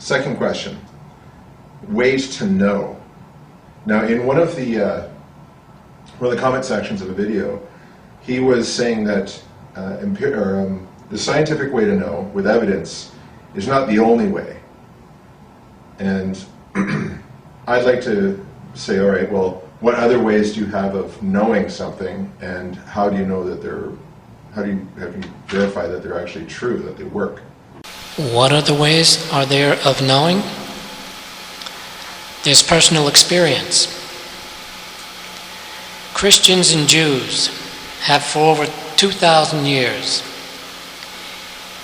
Second question, ways to know. Now, in one of the comment sections of a video, he was saying that the scientific way to know with evidence is not the only way. And I'd like to say, all right, well, what other ways do you have of knowing something, and how do you know that have you verify that they're actually true, that they work? What other ways are there of knowing? There's personal experience. Christians and Jews have for over 2,000 years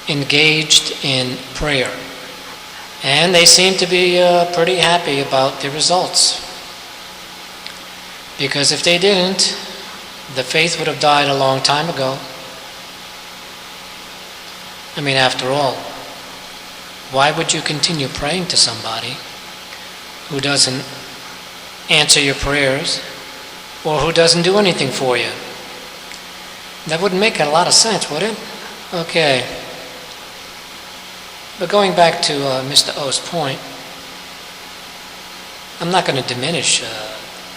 engaged in prayer, and they seem to be pretty happy about the results. Because if they didn't, the faith would have died a long time ago. I mean, after all, why would you continue praying to somebody who doesn't answer your prayers or who doesn't do anything for you? That wouldn't make a lot of sense, would it? Okay. But going back to Mr. O's point, I'm not going to diminish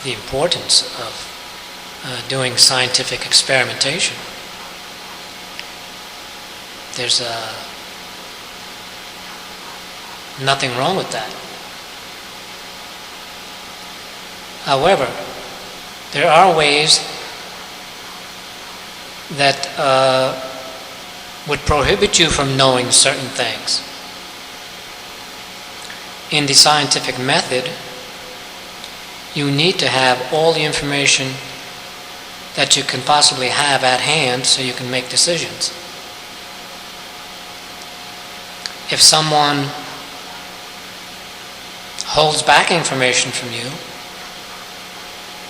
the importance of doing scientific experimentation. There's nothing wrong with that. However, there are ways that would prohibit you from knowing certain things. In the scientific method, you need to have all the information that you can possibly have at hand so you can make decisions. If someone holds back information from you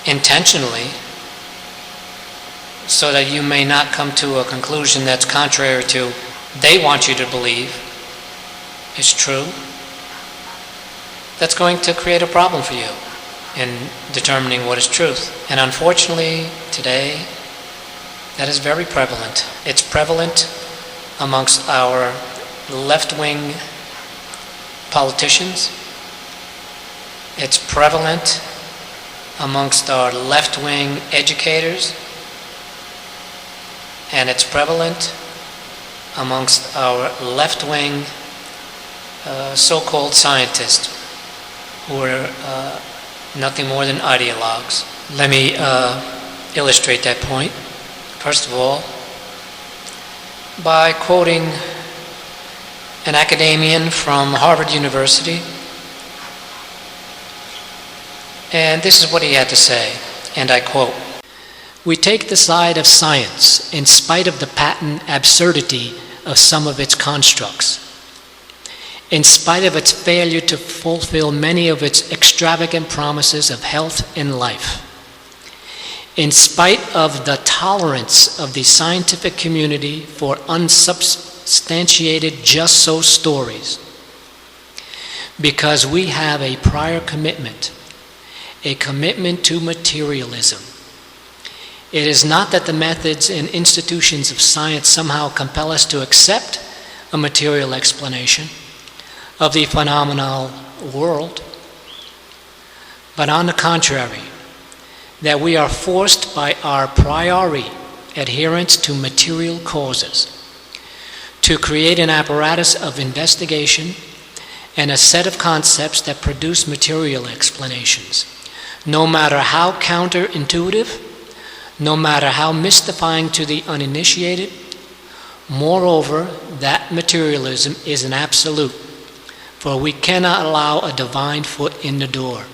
intentionally so that you may not come to a conclusion that's contrary to they want you to believe is true, that's going to create a problem for you in determining what is truth. And unfortunately, today, that is very prevalent. It's prevalent amongst our left-wing politicians. It's prevalent amongst our left-wing educators. And it's prevalent amongst our left-wing so-called scientists who are nothing more than ideologues. Let me illustrate that point. First of all, by quoting an academician from Harvard University. And this is what he had to say, and I quote, "We take the side of science in spite of the patent absurdity of some of its constructs, in spite of its failure to fulfill many of its extravagant promises of health and life, in spite of the tolerance of the scientific community for unsubstantiated just-so stories, because we have a prior commitment, a commitment to materialism. It is not that the methods and institutions of science somehow compel us to accept a material explanation of the phenomenal world, but on the contrary, that we are forced by our priori adherence to material causes to create an apparatus of investigation and a set of concepts that produce material explanations, no matter how counterintuitive, no matter how mystifying to the uninitiated. Moreover, that materialism is an absolute, for we cannot allow a divine foot in the door."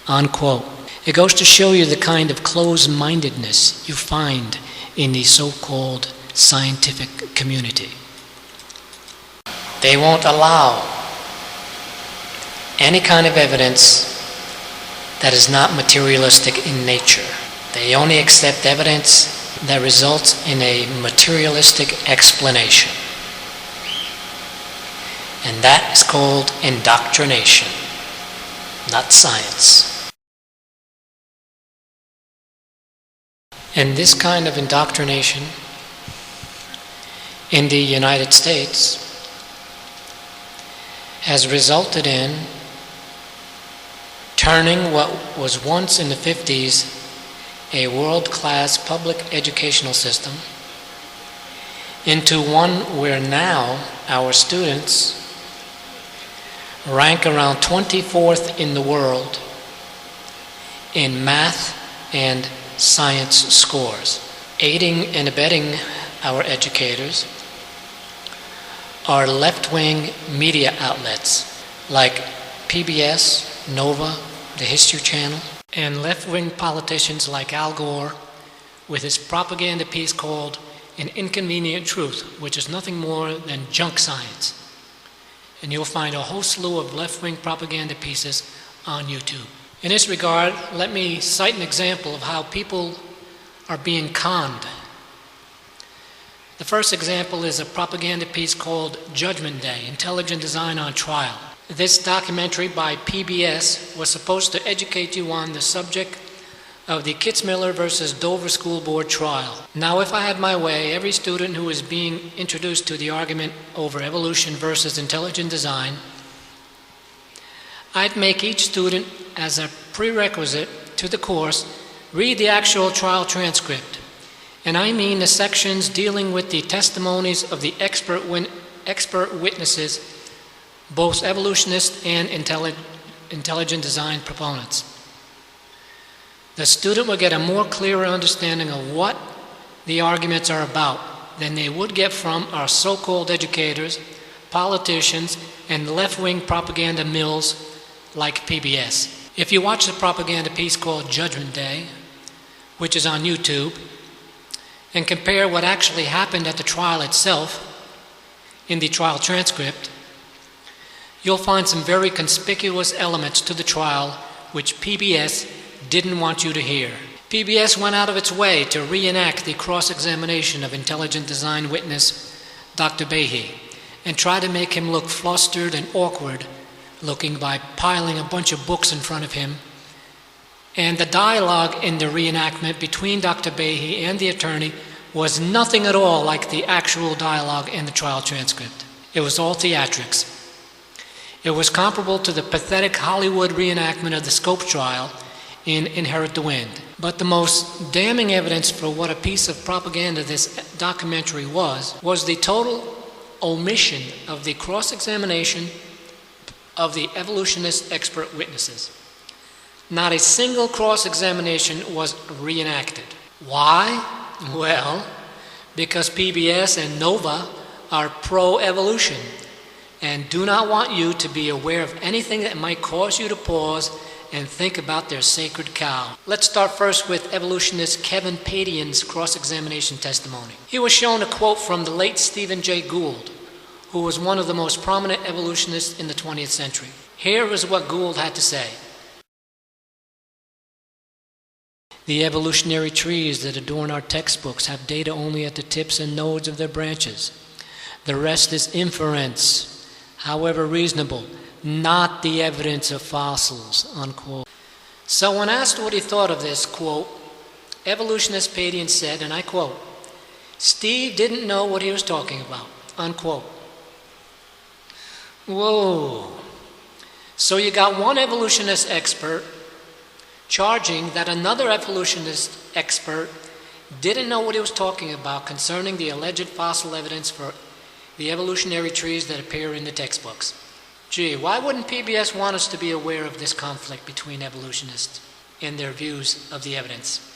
Unquote. It goes to show you the kind of closed-mindedness you find in the so-called scientific community. They won't allow any kind of evidence that is not materialistic in nature. They only accept evidence that results in a materialistic explanation. And that is called indoctrination, not science. And this kind of indoctrination in the United States has resulted in turning what was once in the 50s a world-class public educational system into one where now our students rank around 24th in the world in math and science scores. Aiding and abetting our educators are left-wing media outlets like PBS, Nova, the History Channel, and left-wing politicians like Al Gore with his propaganda piece called An Inconvenient Truth, which is nothing more than junk science. And you'll find a whole slew of left-wing propaganda pieces on YouTube. In this regard, let me cite an example of how people are being conned. The first example is a propaganda piece called Judgment Day, Intelligent Design on Trial. This documentary by PBS was supposed to educate you on the subject of the Kitzmiller versus Dover School Board trial. Now, if I had my way, every student who is being introduced to the argument over evolution versus intelligent design, I'd make each student, as a prerequisite to the course, read the actual trial transcript. And I mean the sections dealing with the testimonies of the expert witnesses, both evolutionists and intelligent design proponents. The student will get a more clearer understanding of what the arguments are about than they would get from our so-called educators, politicians, and left-wing propaganda mills like PBS. If you watch the propaganda piece called Judgment Day, which is on YouTube, and compare what actually happened at the trial itself in the trial transcript, you'll find some very conspicuous elements to the trial which PBS didn't want you to hear. PBS went out of its way to reenact the cross-examination of intelligent design witness Dr. Behe and try to make him look flustered and awkward looking by piling a bunch of books in front of him. And the dialogue in the reenactment between Dr. Behe and the attorney was nothing at all like the actual dialogue in the trial transcript. It was all theatrics. It was comparable to the pathetic Hollywood reenactment of the Scopes trial in Inherit the Wind. But the most damning evidence for what a piece of propaganda this documentary was the total omission of the cross-examination of the evolutionist expert witnesses. Not a single cross-examination was reenacted. Why? Well, because PBS and Nova are pro-evolution and do not want you to be aware of anything that might cause you to pause and think about their sacred cow. Let's start first with evolutionist Kevin Padian's cross-examination testimony. He was shown a quote from the late Stephen Jay Gould, who was one of the most prominent evolutionists in the 20th century. Here is what Gould had to say. The evolutionary trees that adorn our textbooks have data only at the tips and nodes of their branches. The rest is inference, however reasonable, not the evidence of fossils, unquote. So when asked what he thought of this, quote, evolutionist Padian said, and I quote, Steve didn't know what he was talking about, unquote. Whoa. So you got one evolutionist expert charging that another evolutionist expert didn't know what he was talking about concerning the alleged fossil evidence for the evolutionary trees that appear in the textbooks. Gee, why wouldn't PBS want us to be aware of this conflict between evolutionists and their views of the evidence?